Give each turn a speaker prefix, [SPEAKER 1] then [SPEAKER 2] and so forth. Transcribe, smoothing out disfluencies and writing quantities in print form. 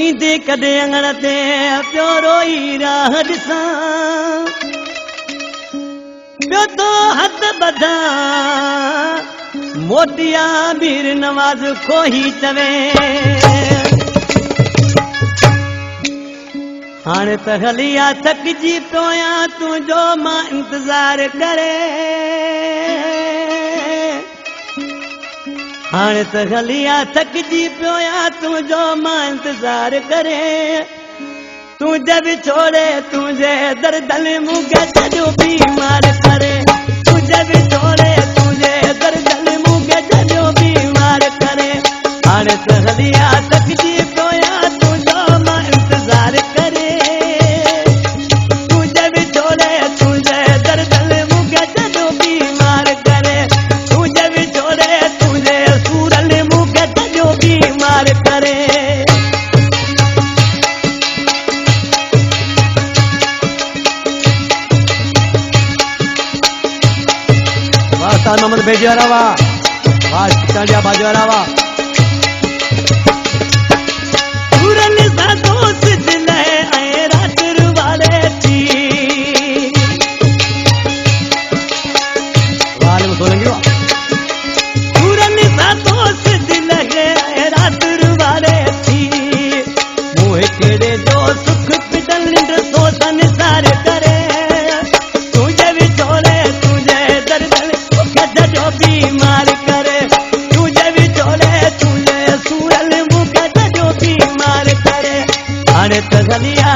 [SPEAKER 1] ईंदे कॾहिं अङण ते पियो रोई राह ॾिसां पियो तो हथ ॿधां मोटिया मीर नवाज़ खोही चवे हाणे त हलिया थकिजी पियो आहियां तुंहिंजो मां इंतज़ार करे हाणे त हलिया थकिजी पियो आहियां तुंहिंजो मां इंतज़ार करे तुंहिंजे विछोड़े तुंहिंजे दर्दन मूंखे सॼो बीमार करे तुंहिंजे विछोड़े तुंहिंजे दर्दन मूंखे सॼो बीमार करे हाणे त हलिया थकिजी पियो आहियां तुंहिंजो मां इंतज़ार करे तुंहिंजे विछोड़े तुंहिंजे दर्दन मूंखे सॼो बीमार करे तुंहिंजे विछोड़े तुंहिंजे सूरन मूंखे सॼो बीमार करे मोहम्मद भेजी वारा वाह चांडिया बाजू वारा वाह पूरन सा दोस्त दिल है रात वाले थी वाले में सोलेंगे वाह पूरन सा दोस्त दिल है रात वाले थी मोह केड़े जो सुख पिटल निंड सो संसार करे तुझे विछोड़े तुझे दर्द जो बीमार करे तुझे विछोड़े तुझे सूरल मूंखे सॼो बीमार करे हाणे त हलिया